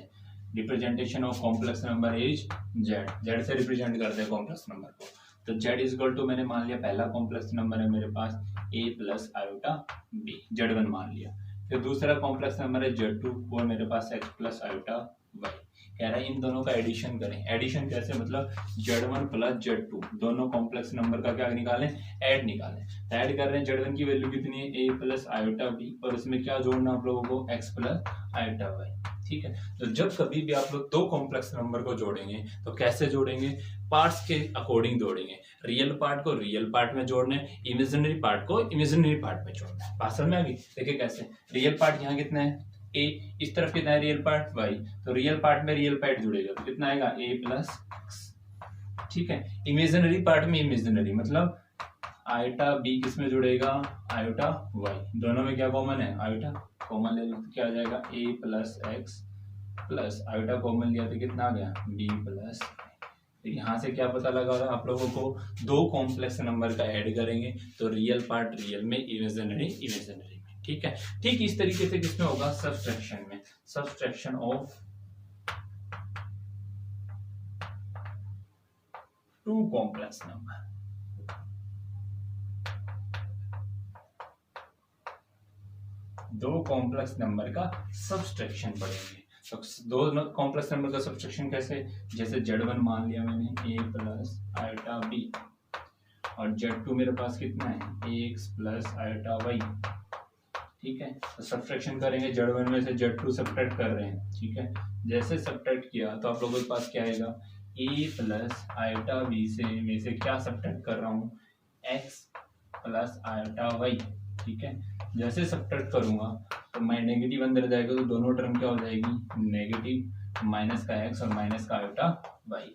Representation of complex number is Z, Z से रिप्रेजेंट करते हैं कॉम्प्लेक्स नंबर को। तो जेड इज इक्वल टू, मैंने मान लिया पहला कॉम्प्लेक्स नंबर है मेरे पास a plus iota b, z one मान लिया। फिर दूसरा कॉम्प्लेक्स नंबर है जेड टू, वो मेरे पास एक्स प्लस आयोटा वाई। कह रहा है इन दोनों का एडिशन करें। एडिशन कैसे, मतलब z one plus z two, दोनों कॉम्प्लेक्स नंबर का क्या निकालें, ऐड निकालें। ऐड कर रहे हैं, जेड वन की वैल्यू कितनी है ए प्लस आयोटा बी, और इसमें क्या जोड़ना आप लोगों को, एक्स प्लस आयोटा वाई। ठीक है, तो जब कभी भी आप लोग दो कॉम्प्लेक्स नंबर को जोड़ेंगे तो कैसे जोड़ेंगे, पार्ट्स के अकॉर्डिंग जोड़ेंगे। रियल पार्ट को रियल पार्ट में जोड़ना है, इमेजिनरी पार्ट को इमेजिनरी पार्ट में जोड़ना है। बात समझ में आ गई। देखिए कैसे, रियल पार्ट यहाँ कितना है ए, इस तरफ कितना है रियल पार्ट वाई, तो रियल पार्ट में रियल पार्ट जुड़ेगा तो कितना आएगा ए प्लस एक्स। ठीक है, इमेजिनरी पार्ट में इमेजिनरी, मतलब आयोटा बी किस में जुड़ेगा, आयोटा वाई, दोनों में क्या कॉमन है, आयोटा कॉमन ले लो तो क्या आ जाएगा a plus x plus iota common लिया तो कितना आ गया बी प्लस। तो यहाँ से क्या पता लगा रहा आप लोगों को, दो कॉम्प्लेक्स नंबर का ऐड करेंगे तो रियल पार्ट रियल में, इमेजिनरी इमेजिनरी में। ठीक है, ठीक इस तरीके से किसमें होगा, सब्सट्रैक्शन में। Subtraction of two complex number, दो कॉम्प्लेक्स नंबर का सब्सट्रैक्शन पढ़ेंगे। तो दो कॉम्प्लेक्स नंबर का सब्सट्रैक्शन कैसे, जैसे Z1 मान लिया मैंने a प्लस आयोटा b, और Z2 मेरे पास कितना है ax प्लस आयोटा y। ठीक है, तो सब्सट्रैक्शन करेंगे, Z1 में से Z2 सब्ट्रैक्ट कर रहे हैं। ठीक है, जैसे सब्ट्रैक्ट किया तो आप लोगों के पास क्या आएगा, a प्लस आयोटा b से क्या सब्ट्रैक्ट कर रहा हूँ, x प्लस आयोटा y। ठीक है, जैसे सब्ट्रैक्ट करूंगा तो मैं नेगेटिव अंदर जाएगा तो दोनों टर्म क्या हो जाएगी, नेगेटिव, माइनस का एक्स और माइनस का आयोटा वाई।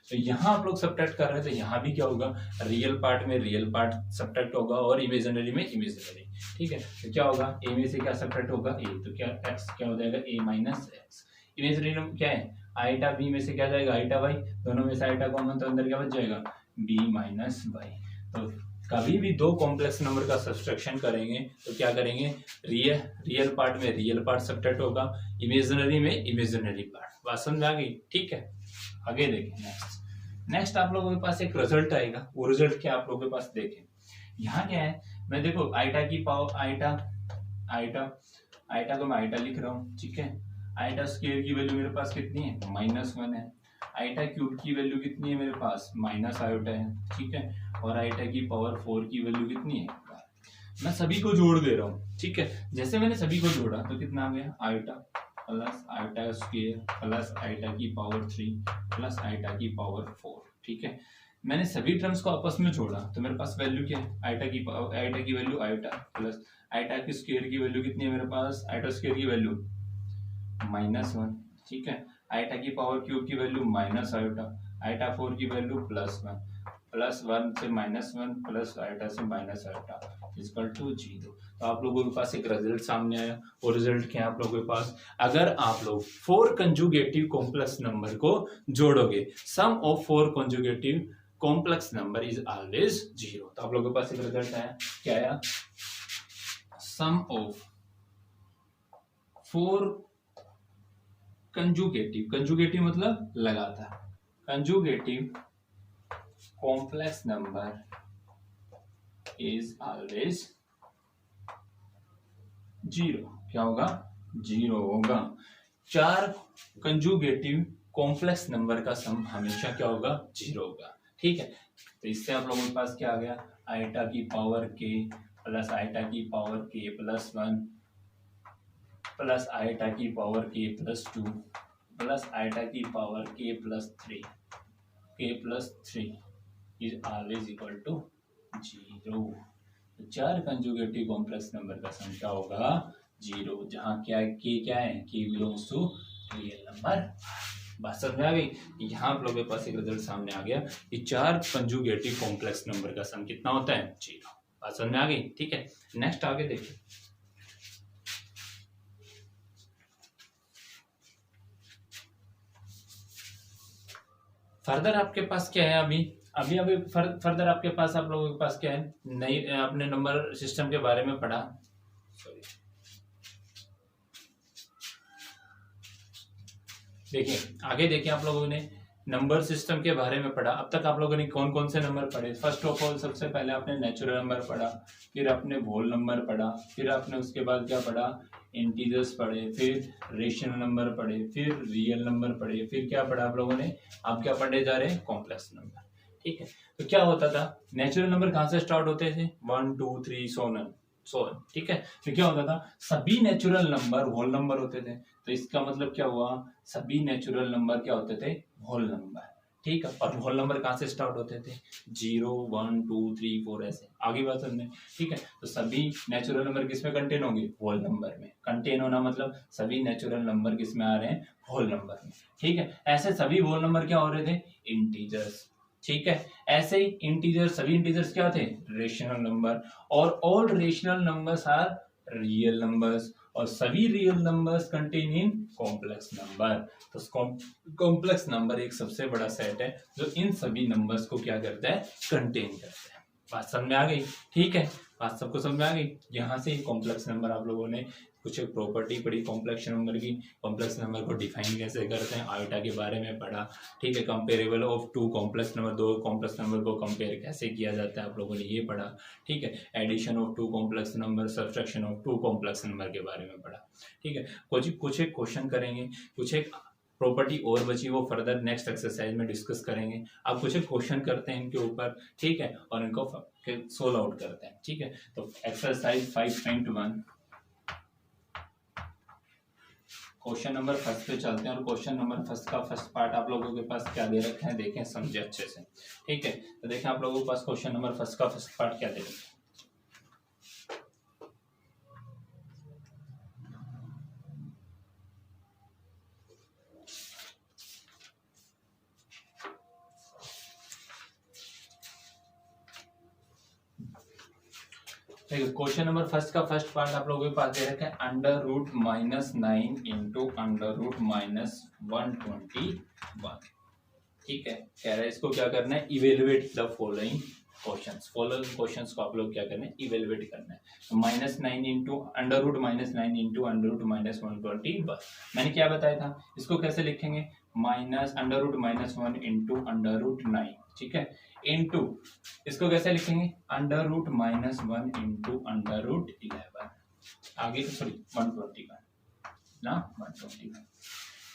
तो यहाँ आप लोग सब्ट्रैक्ट कर रहे हैं तो यहाँ भी क्या होगा, रियल पार्ट में रियल पार्ट सब्ट्रैक्ट होगा और इमेजिनरी में इमेजिनरी। ठीक है, तो क्या होगा, ए में से क्या सब्ट्रैक्ट होगा ए, तो क्या एक्स क्या हो जाएगा ए माइनस एक्स। इमेजिनरी में क्या है, आयोटा बी में से क्या जाएगा आयोटा वाई, दोनों में से आयोटा कॉमन तो अंदर क्या बच जाएगा बी माइनस वाई। तो कभी भी दो कॉम्प्लेक्स नंबर का सब्सट्रैक्शन करेंगे तो क्या करेंगे, रियल पार्ट में रियल पार्ट सब्ट्रैक्ट होगा, इमेजिनरी में इमेजिनरी पार्ट। बात समझ आ गई। ठीक है, आगे देखें नेक्स्ट आप लोगों के पास एक रिजल्ट आएगा, वो रिजल्ट क्या आप लोगों के पास देखें। यहाँ क्या है, मैं देखो आइटा की पावर आइटा को मैं आइटा लिख रहा हूँ। ठीक है, आइटा स्क्वायर की वैल्यू मेरे पास कितनी है -1 है, आइटा क्यूब की वैल्यू कितनी है मेरे पास माइनस आयोटा है। ठीक है, और आइटा की पावर 4 की वैल्यू कितनी है, मैं सभी को जोड़ दे रहा हूँ। ठीक है, जैसे मैंने सभी को जोड़ा तो कितना आ गया, iota plus iota square plus iota की पावर 3 प्लस आयोटा की पावर 4। ठीक है, मैंने सभी टर्म्स को आपस में जोड़ा तो मेरे पास वैल्यू क्या है, आयोटा की वैल्यू आयोटा प्लस आयोटा की स्क्वायर की वैल्यू कितनी है मेरे पास, आयोटा स्क्वायर की वैल्यू -1। ठीक है, आयोटा की पावर क्यूब की वैल्यू माइनस आयोटा, आयोटा 4 की वैल्यू +1 से -1 प्लस आयोटा से माइनस आयोटा इक्वल टू 0। तो आप लोगों के पास एक रिजल्ट सामने आया। और रिजल्ट क्या है आप लोगों के पास, अगर आप लोग 4 कंजुगेटिव कॉम्प्लेक्स नंबर को जोड़ोगे, sum of 4 conjugative complex number is always 0। तो आप लोगों के पास एक रिजल्ट आया, क्या आया, सम ऑफ फोर कंजुगेटिव, कंजुगेटिव मतलब लगातार, conjugative complex number is always zero. क्या होगा? जीरो होगा। 4 कंजुगेटिव कॉम्प्लेक्स नंबर का सम हमेशा क्या होगा? जीरो होगा। ठीक है, तो इससे आप लोगों के पास क्या आ गया? आइटा की पावर के प्लस आइटा की पावर के प्लस 1 प्लस आइटा की पावर के प्लस 2 प्लस आइटा की पावर के प्लस 3 के plus 3 is always equal to zero. 4 conjugative complex number का सम क्या होगा? जीरो। जहाँ क्या है? के बिलोंग्स टू रियल नंबर। बात समझ में आ गई? यहाँ आप लोगों के पास एक रिजल्ट सामने आ गया कि 4 कंजुगेटिव कॉम्प्लेक्स नंबर का सम कितना होता है? जीरो। बात समझ में आ गई? ठीक है, नेक्स्ट आगे देखिए। फर्दर आपके पास क्या है? अभी फर्दर आपके पास, आप लोगों के पास क्या है? नई आपने नंबर सिस्टम के बारे में पढ़ा। सॉरी, देखिए आगे देखिए, आप लोगों ने नंबर सिस्टम के बारे में पढ़ा। अब तक आप लोगों ने कौन कौन से नंबर पढ़े? फर्स्ट ऑफ ऑल सबसे पहले आपने नेचुरल नंबर पढ़ा, फिर आपने होल नंबर पढ़ा, फिर आपने उसके बाद क्या पढ़ा? इंटीजर्स पढ़े, फिर रेशनल नंबर पढ़े, फिर रियल नंबर पढ़े, फिर क्या पढ़ा आप लोगों ने? आप क्या पढ़ने जा रहे हैं? Complex number. ठीक है, तो क्या होता था? नेचुरल नंबर कहाँ से स्टार्ट होते थे? 1 2 3 सोनन। ठीक है, तो क्या होता था? सभी नेचुरल नंबर होल नंबर होते थे। तो इसका मतलब क्या हुआ? सभी नेचुरल नंबर क्या होते थे? Whole number. ठीक है, और होल नंबर कहाँ से स्टार्ट होते थे? 0 1 2 3 4 ऐसे आगे बात समझे। ठीक है, तो सभी नेचुरल नंबर किसमें कंटेन होंगे? होल नंबर में। कंटेन होना मतलब सभी नेचुरल नंबर किसमें आ रहे हैं? होल नंबर में। ठीक है, ऐसे सभी होल नंबर क्या हो रहे थे? इंटीजर्स। ठीक है, ऐसे ही इंटीजर्स, सभी इंटीजर्स क्या थे? Rational number. और all rational numbers are real numbers, और सभी real numbers contain in complex number. तो कॉम्प्लेक्स नंबर एक सबसे बड़ा सेट है जो इन सभी नंबर्स को क्या करता है? कंटेन करता है। बात समझ में आ गई? ठीक है, बात सबको समझ में आ गई? यहाँ से कॉम्प्लेक्स नंबर आप लोगों ने कुछ एक प्रॉपर्टी पढ़ी कॉम्प्लेक्स नंबर की, कॉम्प्लेक्स नंबर को डिफाइन कैसे करते हैं, आयोटा के बारे में पढ़ा। ठीक है, comparable of two complex number, दो कॉम्प्लेक्स नंबर को कंपेयर कैसे किया जाता है आप लोगों ने ये पढ़ा। ठीक है, addition of two complex number, subtraction of two complex number के बारे में पढ़ा। ठीक है, कुछ एक क्वेश्चन करेंगे, कुछ एक प्रॉपर्टी और बची वो फर्दर नेक्स्ट एक्सरसाइज में डिस्कस करेंगे। अब कुछ एक क्वेश्चन करते हैं इनके ऊपर। ठीक है, और इनको सोल्व आउट करते हैं। ठीक है, तो एक्सरसाइज 5.1 क्वेश्चन नंबर फर्स्ट पे चलते हैं। और क्वेश्चन नंबर फर्स्ट का फर्स्ट पार्ट आप लोगों के पास क्या दे रखे हैं देखें, समझे अच्छे से। ठीक है, तो देखें आप लोगों के पास क्वेश्चन नंबर फर्स्ट का फर्स्ट पार्ट क्या दे रखे हैं। क्वेश्चन नंबर फर्स्ट का फर्स्ट पार्ट आप लोगों के पास दे रखा है √-9 इंटू √-121। ठीक है, कह रहा है इसको क्या करना है? Evaluate the following questions. Following questions को आप लोग क्या करना है? इवेलुएट करना है। तो -9 इंटू √-9 इंटू √-121। मैंने क्या बताया था? इसको कैसे लिखेंगे? -√-1 इंटू √9। ठीक है, इंटू इसको कैसे लिखेंगे? √-1 इंटू √11। आगे सॉरी 121 ना, 121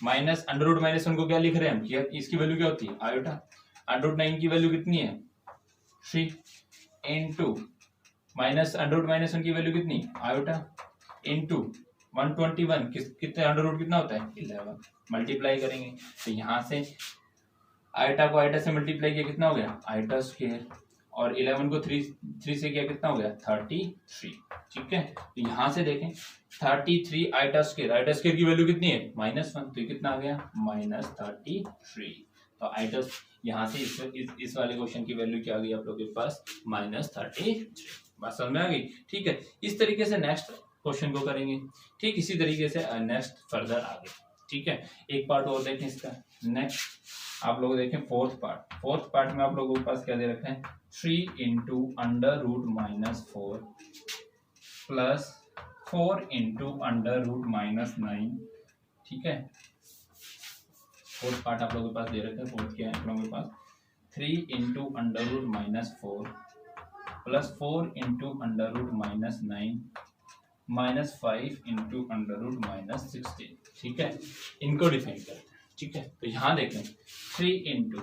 माइनस √-1 को क्या लिख रहे हैं हम? इसकी वैल्यू क्या होती है? आयोटा। √9 की वैल्यू कितनी है? 3 इंटू माइनस √-1 की वैल्यू कितनी? आयोटा इंटू 121 कितने अंडर कितना होता है? 11। मल्टीप्लाई करेंगे तो यहाँ से आइटा को आइटा से मल्टीप्लाई किया कितना हो गया? आइटा स्क्वायर, और 11 को 3 से किया कितना हो गया? 33। ठीक है, तो यहाँ से देखें 33 आइटा स्क्वायर की वैल्यू कितनी है? -1, तो ये कितना आ गया? -33। तो आइटा यहाँ से इस वाले क्वेश्चन की वैल्यू क्या आ गई आप लोगों के पास? -33। बात समझ में आ गई? ठीक है, इस तरीके से नेक्स्ट क्वेश्चन को करेंगे। ठीक इसी तरीके से नेक्स्ट फर्दर आगे। ठीक है, एक पार्ट और देखें इसका। नेक्स्ट आप लोग देखें फोर्थ पार्ट में आप लोगों के पास क्या दे रखा है? 3 into √-4 plus 4 into under root -9, ठीक है। फोर्थ पार्ट आप लोगों के पास दे रखे हैं, फोर्थ क्या है आप लोगों के पास 3 into under root -4 plus 4 into under root -9 -5 into under root -16, ठीक है। इनको डिफाइन करते हैं, ठीक है। तो यहाँ देखें 3 इंटू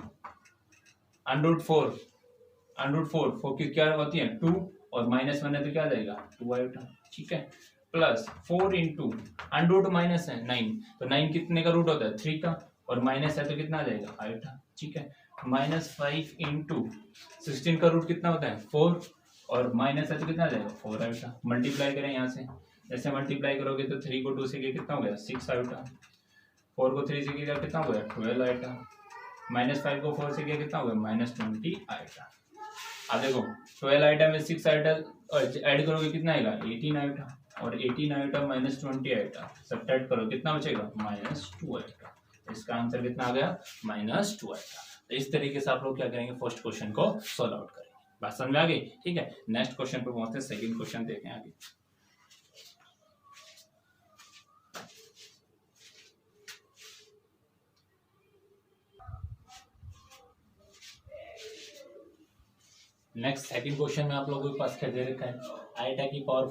अंडर रूट 4 की क्या होती है 2 और -1 है तो क्या जाएगा 2 आएगा, ठीक है। Plus 4 into under root minus है 9, तो 9 कितने का रूट होता है 3 का, और माइनस है तो कितना आ जाएगा आएगा, ठीक है। -5 इंटू 16 का रूट कितना होता है 4, और माइनस है तो कितना आ जाएगा 4 आएगा। मल्टीप्लाई करें यहाँ से, जैसे मल्टीप्लाई करोगे तो 3 को 2 से कितना हो गया 6 आएगा, 4 को 3 से किया कितना हो गया 12 आएगा, -5 को 4 से किया कितना हो गया -20 आएगा। अब देखो 12 आइटम में 6 आइटम ऐड करोगे कितना आएगा 18 आएगा, और 18 आइटम -20 आएगा, सब्ट्रैक्ट करो कितना बचेगा -2 आएगा। इसका आंसर कितना आ गया -2 आएगा। तो इस तरीके से आप लोग क्या करेंगे फर्स्ट क्वेश्चन को सॉल्व आउट करेंगे। बात समझ में आ गई, ठीक है। नेक्स्ट क्वेश्चन पे पहुंचते हैं, सेकंड क्वेश्चन देखें आगे। नेक्स्ट सेकंड क्वेश्चन में आप लोगों के पास क्या दे रखा है आइटा की पावर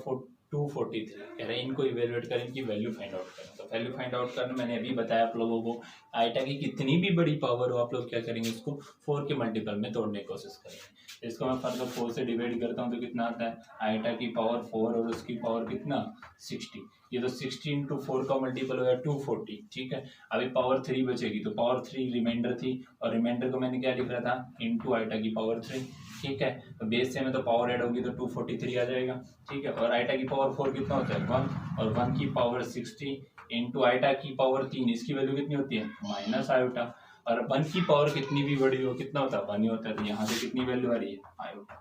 243 कह रहे हैं, इनको इवेलुएट करें, इनकी वैल्यू फाइंड आउट करें। तो वैल्यू फाइंड आउट करना मैंने अभी बताया आप लोगों को, आइटा की कितनी भी बड़ी पावर हो आप लोग क्या करेंगे उसको 4 के मल्टीपल में तोड़ने की कोशिश करेंगे। इसको मैं फर्दर 4 से डिवाइड करता हूँ तो कितना आता है आइटा की पावर 4 और उसकी पावर कितना 60, ये तो 60 इंटू 4 का मल्टीपल हो गया 240, ठीक है। अभी पावर 3 बचेगी, तो पावर 3 रिमाइंडर थी, और रिमाइंडर को मैंने क्या लिख रहा था इंटू आइटा की पावर 3, ठीक है। तो बेस से में तो पावर ऐड होगी तो 243 आ जाएगा, ठीक है। और आइटा की पावर 4 कितना होता है 1, और 1 की पावर 60 इंटू आइटा की पावर 3, इसकी वैल्यू कितनी होती है माइनस आयोटा, और 1 की पावर कितनी भी बड़ी हो कितना होता है 1 ही होता है, तो यहाँ से कितनी वैल्यू आ रही है आयोटा।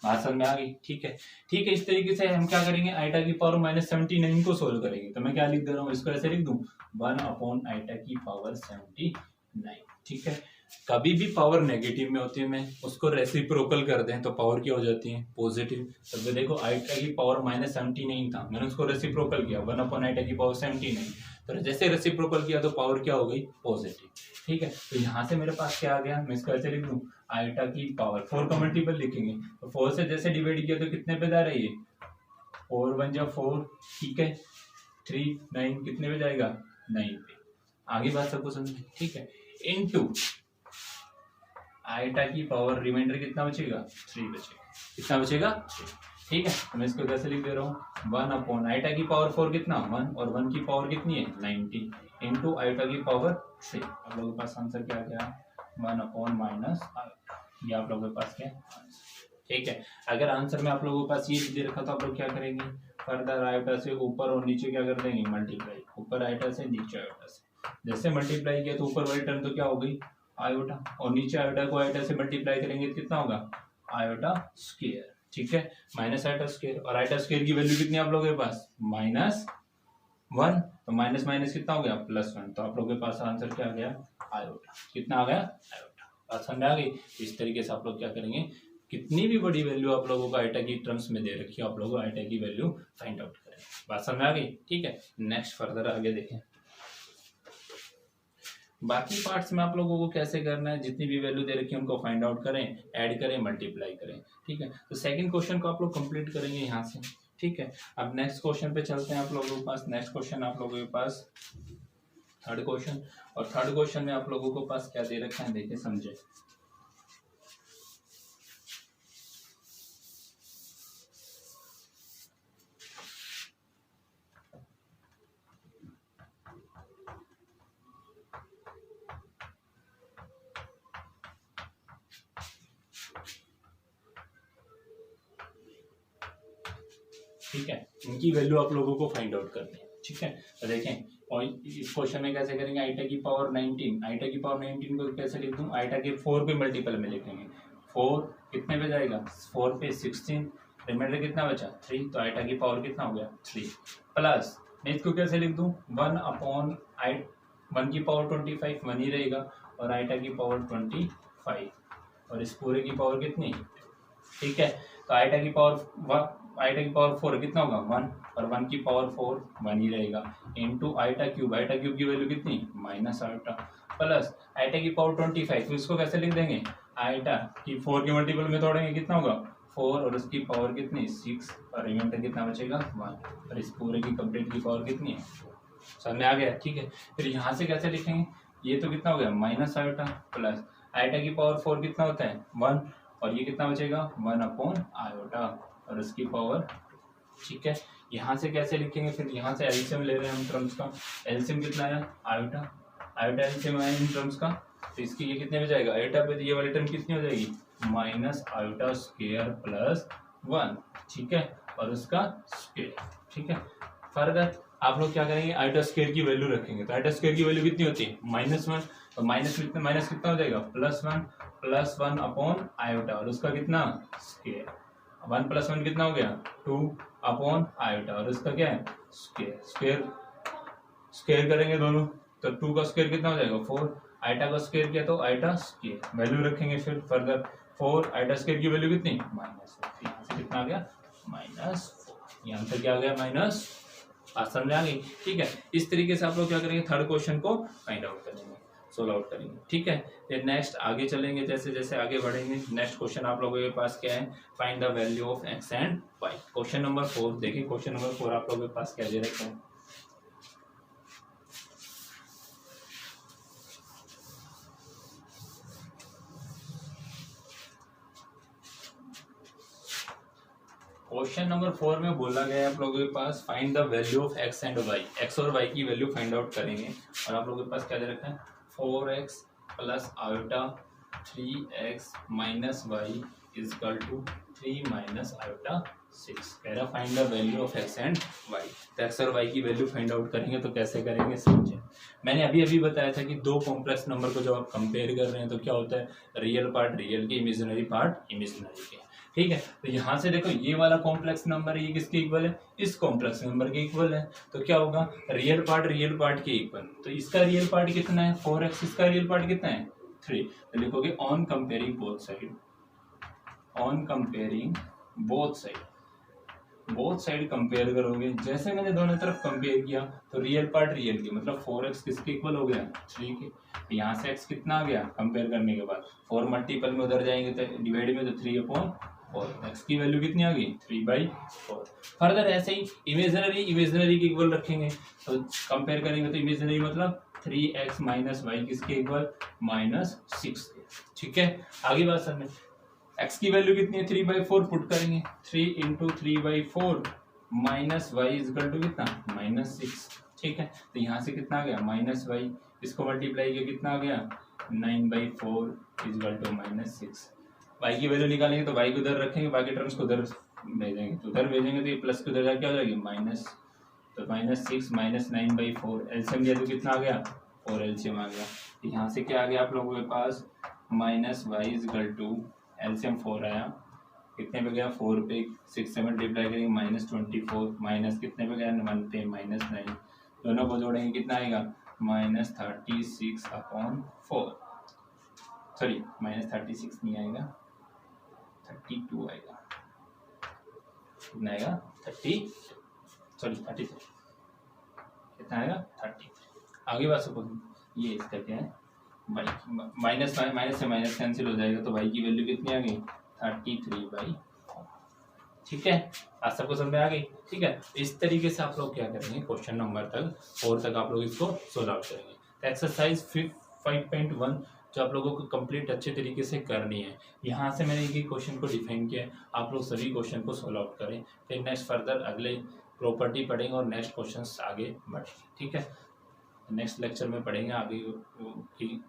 बात समझ में आ गई, ठीक है। ठीक है, इस तरीके से हम क्या करेंगे आइटा की पावर -79 को सोल्व करेंगे। तो मैं क्या लिख दे रहा हूँ, इसको ऐसे लिख दूं 1 अपॉन आइटा की पावर 79, ठीक है। कभी भी पावर नेगेटिव में होती है मैं उसको रेसिप्रोकल कर दें तो पावर क्या हो जाती है पॉजिटिव। तो देखो आइटा की पावर -79 था, मैंने उसको रेसिप्रोकल किया 1 अपॉन आइटा की पावर 79, तो जैसे रेसिप्रोकल किया तो पावर क्या हो गई पॉजिटिव, ठीक है। तो यहाँ से मेरे पास क्या आ गया, मैं इसको ऐसे लिख दूं आइटा की पावर 4 का मल्टीपल लिखेंगे तो 4 से जैसे डिवाइड किया तो कितने पे जा रही है 4 1 जा 4, ठीक है। 3 9 कितने पे जाएगा 9 पे, आगे बात सबको समझे, ठीक है। इनटू आइटा की पावर रिमाइंडर कितना बचेगा 3 बचेगा, कितना बचेगा 3, ठीक है। तो मैं इसको कैसे लिख दे रहा हूँ 1 अपॉन आइटा की पावर 4 कितना 1, और 1 की पावर कितनी है 90 इंटू आइटा की पावर 3। आप लोगों के पास आंसर क्या गया 1 अपॉन माइनस आइटा, ये आप लोगों के पास क्या ठीक है। अगर आंसर में आप लोगों के पास ये दे रखा तो आप लोग क्या करेंगे फर्दर आइटा से ऊपर और नीचे क्या कर देंगे मल्टीप्लाई, ऊपर आइटा से नीचे आइटा से, जैसे मल्टीप्लाई किया तो ऊपर वाली टर्म तो क्या हो गई आयोटा, और नीचे आयोटा को आयोटा से मल्टीप्लाई करेंगे तो कितना होगा आयोटा स्क्वायर, ठीक है। माइनस आयोटा स्क्वायर, और आयोटा स्क्वायर की वैल्यू कितनी आप लोगों के पास -1, तो माइनस माइनस कितना हो गया +1, तो आप लोगों के पास आंसर क्या आ गया आयोटा, कितना आ गया आयोटा। बात समझ आ गई। इस तरीके से आप लोग क्या करेंगे कितनी भी बड़ी वैल्यू आप लोगों को आइटा की टर्म्स में दे रखी है आप लोगों को आइटा की वैल्यू फाइंड आउट करें। बात समझ आ गई, ठीक है। नेक्स्ट फर्दर आगे देखें, बाकी पार्ट्स में आप लोगों को कैसे करना है, जितनी भी वैल्यू दे रखी है उनको फाइंड आउट करें, ऐड करें, मल्टीप्लाई करें, ठीक है। तो सेकंड क्वेश्चन को आप लोग कंप्लीट करेंगे यहाँ से, ठीक है। अब नेक्स्ट क्वेश्चन पे चलते हैं आप लोगों के पास। नेक्स्ट क्वेश्चन आप लोगों के पास थर्ड क्वेश्चन, और थर्ड क्वेश्चन में आप लोगों को पास क्या दे रखा है देखिए समझे। ठीक है, इनकी वैल्यू आप लोगों को फाइंड आउट करनी है, ठीक है। तो देखें और इस क्वेश्चन में कैसे करेंगे आइटा की पावर 19, आइटा की पावर 19 को कैसे लिख दूं आइटा के 4 पे मल्टीपल में लिखेंगे, 4 कितने पे जाएगा 4 पे 16, रिमाइंडर कितना बचा 3, तो आइटा की पावर कितना हो गया 3, प्लस मैं इसको कैसे लिख दूं 1 अपॉन 1 की पावर 25 1 ही रहेगा, और आइटा की पावर 25, और इस पूरे की पावर कितनी, ठीक है। तो आइटा की पावर आईटा की पावर 4 कितना होगा 1, और 1 की पावर 4 1 ही रहेगा, इंटू आईटा क्यूब की वैल्यू कितनी माइनस आईटा, प्लस आईटा की पावर 25, तो इसको कैसे लिख देंगे आईटा की 4 के मल्टीपल में तोड़ेंगे कितना होगा 4, और उसकी पावर कितनी 6, और रिमाइंडर कितना बचेगा 1, और इस पूरे की कंप्लीट की पावर कितनी है, सामने आ गया। ठीक है, फिर यहाँ से कैसे लिखेंगे, ये तो कितना हो गया माइनस आईटा, प्लस आईटा की पावर 4 कितना होता है 1, और ये कितना बचेगा 1 अपॉन आयोटा, और उसकी पावर। ठीक है, यहाँ से कैसे लिखेंगे, फिर यहाँ से एलसीएम ले रहे हैं हम टर्म्स का, एलसीएम कितना है आयोटा, आयोटा एलसीएम है इन टर्म्स का, तो इसकी ये कितने में जाएगा आयोटा पे, ये वाली टर्म कितनी हो जाएगी माइनस आयोटा स्क्वायर प्लस 1। ठीक है, और उसका स्क्वायर। ठीक है, फर्दर आप लोग क्या करेंगे आयोटा स्क्वायर की वैल्यू रखेंगे, तो आयोटा स्क्वायर की वैल्यू कितनी होती है -1, तो माइनस कितना हो जाएगा प्लस वन अपॉन आयोटा, और उसका कितना स्क्वायर, 1 + 1 कितना हो गया 2 अपॉन आयोटा, और उसका क्या है स्क्वायर, स्क्वायर करेंगे दोनों, तो 2 का स्क्वायर कितना हो जाएगा 4, आयोटा का स्क्वायर किया तो आयोटा स्क्वायर वैल्यू रखेंगे, फिर फर्दर 4 आयोटा स्क्वायर की वैल्यू कितनी -4, यहाँ से कितना आ गया -4, यहाँ से क्या आ गया माइनस, समझ आ गई। ठीक है, इस तरीके से आप लोग क्या करेंगे थर्ड क्वेश्चन को फाइंड आउट करेंगे, सोल्व आउट करेंगे। ठीक है, फिर नेक्स्ट आगे चलेंगे, जैसे जैसे आगे बढ़ेंगे नेक्स्ट क्वेश्चन आप लोगों के पास क्या है, find the value of x and y. Question number 4 देखिए, क्वेश्चन नंबर 4 आप लोगों के पास क्या दे रखा है, क्वेश्चन नंबर 4 में बोला गया है आप लोगों के पास find the value of x and y, x और वाई की वैल्यू फाइंड आउट करेंगे, और आप लोगों के पास क्या दे रखा है 4x plus iota 3x minus y is equal to 3 minus iota 6, कह रहा find the value of x and y. तो एक्स और वाई की वैल्यू फाइंड आउट करेंगे, तो कैसे करेंगे समझे। मैंने अभी अभी बताया था कि दो कॉम्प्लेक्स नंबर को जब आप कंपेयर कर रहे हैं तो क्या होता है, रियल पार्ट रियल के, इमेजिनरी पार्ट इमेजिनरी के। ठीक है, तो यहाँ से देखो ये वाला कॉम्प्लेक्स नंबर है, ये किसके इक्वल है, इस कॉम्प्लेक्स नंबर के इक्वल है, तो क्या होगा रियल पार्ट के इक्वल, तो इसका रियल पार्ट कितना है 4x, इसका रियल पार्ट कितना है 3, तो लिखोगे on comparing both side, on comparing both side compare करोगे, जैसे मैंने दोनों तरफ कंपेयर किया तो रियल पार्ट रियल के, मतलब 4x किसके इक्वल हो गया 3 के, यहाँ से x कितना आ गया कंपेयर करने के बाद 4 मल्टीपल में उधर जाएंगे तो डिवाइड में, तो 3/4, x की वैल्यू कितनी आ गई 3/4। फर्दर ऐसे ही इमेजिनरी के इक्वल रखेंगे, तो कंपेयर करेंगे तो इमेजिनरी मतलब 3x माइनस वाई किसके इक्वल -6 के। ठीक है, आगे बात समझ, x की वैल्यू कितनी है 3/4 पुट करेंगे, 3 × 3/4 माइनस वाई इजकल टू कितना -6। ठीक है, तो यहाँ से कितना आ गया -y, इसको मल्टीप्लाई किया कितना आ गया 9/4 इजकल टू -6। y की वैल्यू निकालेंगे तो y को उधर रखेंगे, बाकी टर्म्स को उधर भेजेंगे, तो उधर भेजेंगे तो ये प्लस के उधर जाके क्या हो जाएगी माइनस, तो -6 माइनस 9/4 एलसीएम लिया तो कितना आ गया 4 एलसीएम आ गया, तो यहाँ से क्या आ गया आप लोगों के पास -y इजकल टू एलसीएम 4 आया, कितने पे गया 4 पे, 6 से मल्टीप्लाई करेंगे -24 माइनस कितने पे गया 1 पे -9, दोनों को जोड़ेंगे कितना आएगा -36/4, सॉरी -36 नहीं आएगा 32 आएगा, कितना आएगा 33, कितना आएगा 33। आगे बात सपोज ये इसका क्या है माइनस से माइनस कैंसिल हो जाएगा, तो y की वैल्यू कितनी आ गई 33/4। ठीक है, आज सबको समझ में आ गई। ठीक है, इस तरीके से आप लोग क्या करेंगे क्वेश्चन नंबर 4 तक आप लोग इसको सोल्व आउट करेंगे। तो एक्सरसाइज 5.1 जो आप लोगों को कंप्लीट अच्छे तरीके से करनी है, यहाँ से मैंने एक क्वेश्चन को डिफाइन किया है, आप लोग सभी क्वेश्चन को सोल्व आउट करें, फिर नेक्स्ट फर्दर अगले प्रॉपर्टी पढ़ेंगे और नेक्स्ट क्वेश्चन आगे बढ़ेंगे। ठीक है, नेक्स्ट लेक्चर में पढ़ेंगे आगे की